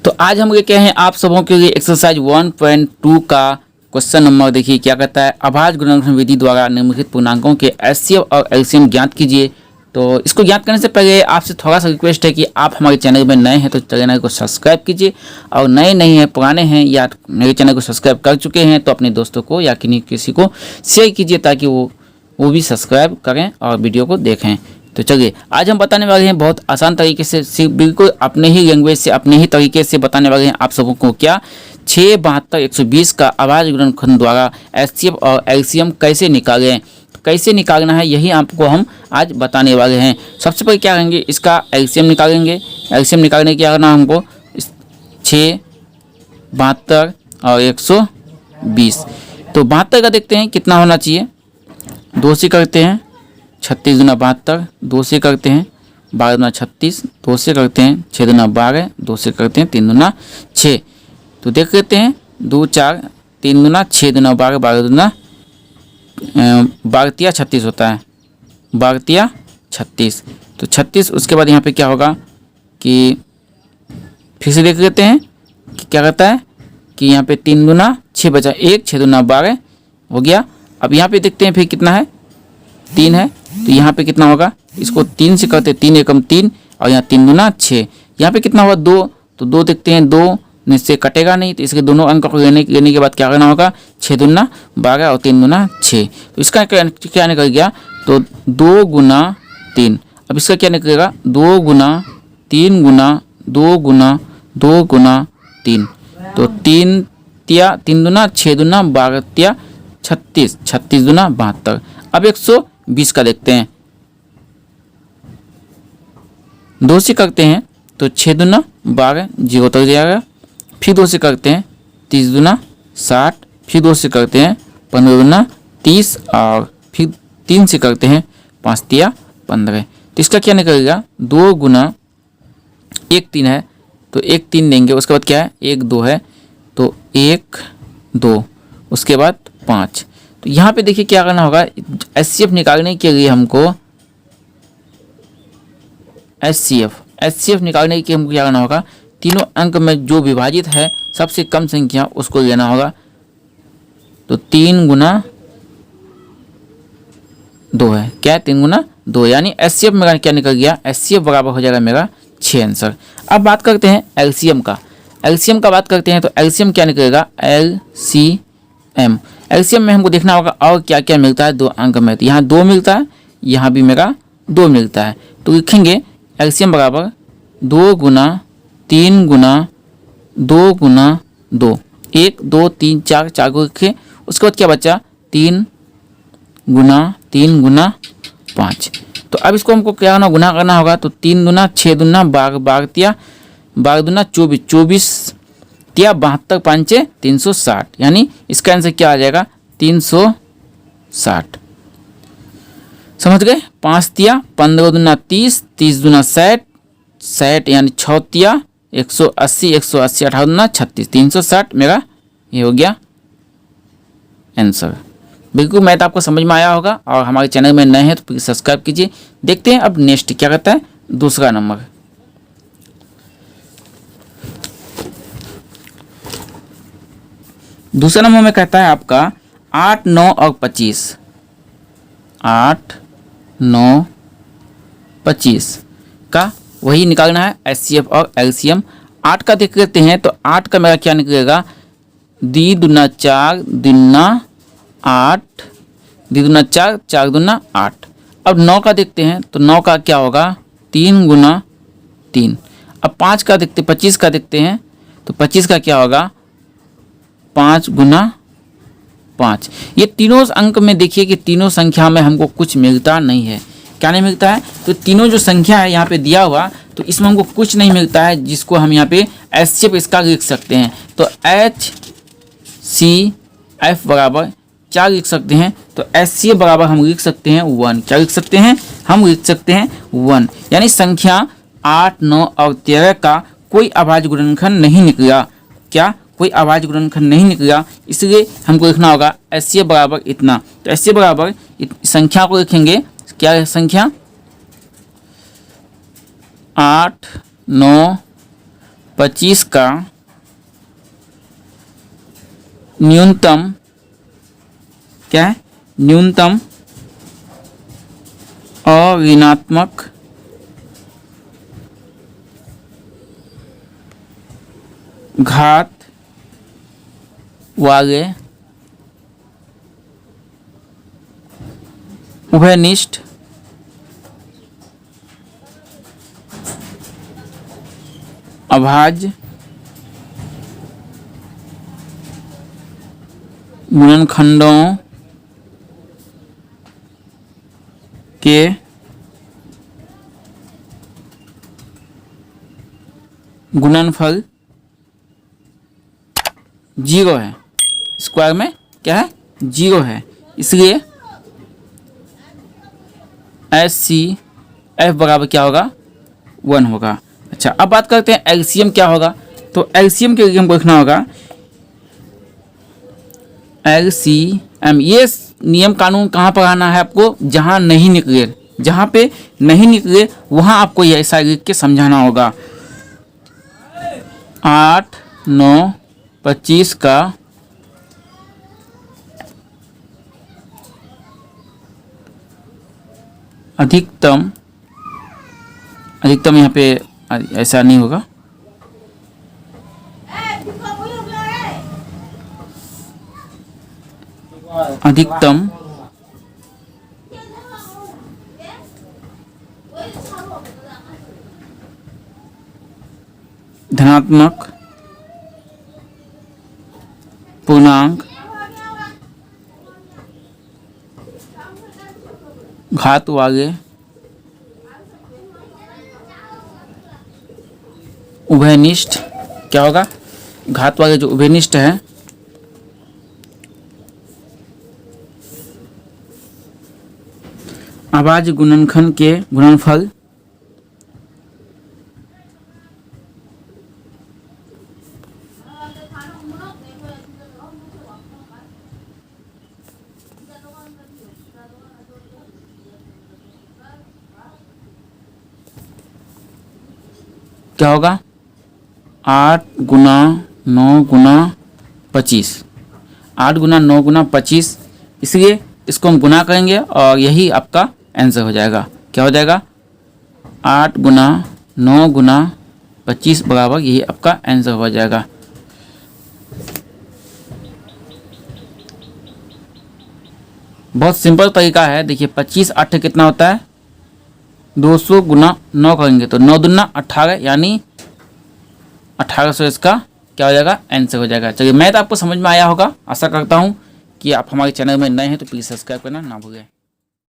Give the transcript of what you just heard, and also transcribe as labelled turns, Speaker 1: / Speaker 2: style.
Speaker 1: तो आज हम लेके आए हैं आप सबों के लिए एक्सरसाइज 1.2 का क्वेश्चन नंबर। देखिए क्या कहता है, अभाज्य गुणनखंड विधि द्वारा निम्नलिखित पूर्णांकों के एचसीएफ और एलसीएम ज्ञात कीजिए। तो इसको ज्ञात करने से पहले आपसे थोड़ा सा रिक्वेस्ट है कि आप हमारे चैनल में नए हैं तो चैनल को सब्सक्राइब कीजिए, और नए नहीं हैं, पुराने हैं या मेरे चैनल को सब्सक्राइब कर चुके हैं तो अपने दोस्तों को या किसी को शेयर कीजिए ताकि वो भी सब्सक्राइब करें और वीडियो को देखें। तो चलिए आज हम बताने वाले हैं बहुत आसान तरीके से, सिर्फ बिल्कुल अपने ही लैंग्वेज से, अपने ही तरीके से बताने वाले हैं आप सबों को क्या 6, 72, 120 का अभाज्य गुणनखंड द्वारा एचसीएफ और एलसीएम कैसे निकालें, कैसे निकालना है यही आपको हम आज बताने वाले हैं। सबसे पहले क्या करेंगे, इसका एलसीएम निकालेंगे। एलसीएम निकालने क्या करना हमको, 6, 72 और 120। तो 72 का देखते हैं कितना होना चाहिए, 2 से करते हैं, 36 दूना 72, 2 से करते हैं, 12 दूना 36, 2 से करते हैं, 6 दूना 12, 2 से करते हैं, 3 दूना 6। तो देख लेते हैं, 2, 4, 3 दूना 6 दूना 12, 12 दूना 12 36 होता है, 12 36। तो 36 उसके बाद यहाँ पे क्या होगा कि फिर से देख लेते हैं कि क्या कहता है कि यहाँ पे 3 दूना 6 बचा, 1, 6 दूना 12 हो गया। अब यहाँ पे देखते हैं फिर कितना है, 3 है, तो यहाँ पे कितना होगा, इसको 3 से करते, 3 एकम 3 और यहाँ 3 दूना 6। यहाँ पे कितना हुआ, 2, तो 2 देखते हैं, 2 से कटेगा नहीं, तो इसके दोनों अंक को लेने के बाद क्या करना होगा, 6 दूना 12 और 3 दूना 6। तो इसका क्या निकल गया, तो 2 गुना 3। अब इसका क्या निकलेगा, 2 गुना 3 गुना 2 गुना 2 गुना 3। तो 3 दूना 6 दूना 12 36, 36 दूना 72। अब 120 का देखते हैं, 2 से करते हैं तो 6 दूना 12, 0 तक जाएगा। फिर 2 से करते हैं, 30 दूना 60, फिर 2 से करते हैं, 15 दूना 30, और फिर 3 से करते हैं, 5 तिया 15। तो इसका क्या निकलेगा, 2 गुना 1 3 है तो 1 3 देंगे, उसके बाद क्या है, 1 2 है तो 1 2, उसके बाद 5। तो यहाँ पे देखिए क्या करना होगा, एचसीएफ निकालने के लिए हमको एचसीएफ निकालने के लिए हमको क्या करना होगा, तीनों अंक में जो विभाजित है सबसे कम संख्या उसको लेना होगा। तो 3 गुना 2 है, क्या है, 3 गुना 2, यानी एचसीएफ मेरा क्या निकल गया, एचसीएफ बराबर हो जाएगा मेरा 6 आंसर। अब बात करते हैं एलसीएम का। एलसीएम का बात करते हैं तो एलसीएम क्या निकलेगा, एलसीएम। एलसीएम में हमको देखना होगा और क्या क्या मिलता है 2 अंक में। तो यहाँ 2 मिलता है, यहाँ भी मेरा 2 मिलता है, तो लिखेंगे एलसीएम बराबर 2 गुना 3 गुना 2 गुना 2, 1 2 3 4, 4 को लिखे। उसके बाद क्या बचा, 3 गुना 5। तो अब इसको हमको क्या करना, गुना करना होगा। तो 3 दूना 6 दूना 12, 12 दूना 24, 24 तिया 72, 5 360, यानी इसका आंसर क्या आ जाएगा, 360। समझ गए, 5 तिया 15 दूना 30, 30 दूना 60, 60 यानी 6 तिया 180, 180 18 दूना 36, 360 मेरा ये हो गया आंसर। बिल्कुल मैथ आपको समझ में आया होगा, और हमारे चैनल में नए हैं तो प्लीज़ सब्सक्राइब कीजिए। देखते हैं अब नेक्स्ट क्या कहता है, दूसरा नंबर। दूसरा नंबर में कहता है आपका 8, 9 और 25। 8, 9, 25 का वही निकालना है, एचसीएफ और एलसीएम। 8 का देख लेते हैं, तो 8 का मेरा क्या निकलेगा, 2 दूना 4 दूना 8, 2 दूना 4, 4 दूना 8। अब 9 का देखते हैं, तो 9 का क्या होगा, 3 गुना 3। अब 5 का देखते, 25 का देखते हैं, तो 25 का क्या होगा, 5 गुना 5। ये तीनों अंक में देखिए कि तीनों संख्या में हमको कुछ मिलता नहीं है। क्या नहीं मिलता है, तो तीनों जो संख्या है यहाँ पे दिया हुआ, तो इसमें हमको कुछ नहीं मिलता है जिसको हम यहाँ पे एचसीएफ इसका लिख सकते हैं। तो एचसीएफ बराबर क्या लिख सकते हैं, तो एचसीएफ बराबर हम लिख सकते हैं 1। क्या लिख सकते हैं, हम लिख सकते हैं 1, यानी संख्या 8, 9 और 13 का कोई अभाज्य गुणनखंड नहीं निकला। क्या, कोई अभाज्य गुणनखंड नहीं निकला, इसलिए हमको लिखना होगा एचसीएफ बराबर इतना। तो एचसीएफ बराबर संख्या को लिखेंगे, क्या है संख्या, 8, 9, 25 का न्यूनतम क्या है, न्यूनतम अऋणात्मक घात वाले उभयनिष्ठ अभाज्य गुणनखंडों के गुणनफल 0 है। स्क्वायर में क्या है, 0 है, इसलिए HCF बराबर क्या होगा, 1 होगा। अच्छा, अब बात करते हैं एलसीएम क्या होगा। तो एलसीएम के लिए हमको लिखना होगा LCM। ये नियम कानून कहाँ पर आना है आपको, जहाँ नहीं निकले, जहाँ पे नहीं निकले वहाँ आपको ये ऐसा लिख के समझाना होगा। 8, 9, 25 का अधिकतम यहाँ पे ऐसा नहीं होगा, अधिकतम धनात्मक पूर्णांक घात वाले उभयनिष्ठ क्या होगा, घात वाले जो उभयनिष्ठ है अभाज्य गुणनखंड के गुणनफल क्या होगा, 8 गुना 9 गुना 25, 8 गुना 9 गुना 25, इसलिए इसको हम गुना करेंगे और यही आपका आंसर हो जाएगा। क्या हो जाएगा, 8 गुना 9 गुना 25 बराबर यही आपका आंसर हो जाएगा। बहुत सिंपल तरीका है, देखिए 25 8 कितना होता है, 200 गुना 9 करेंगे तो 9 दूना 18, यानी 1800 इसका क्या हो जाएगा, आंसर हो जाएगा। चलिए मैथ आपको समझ में आया होगा, आशा करता हूँ कि आप हमारे चैनल में नए हैं तो प्लीज़ सब्सक्राइब करना ना भूलें।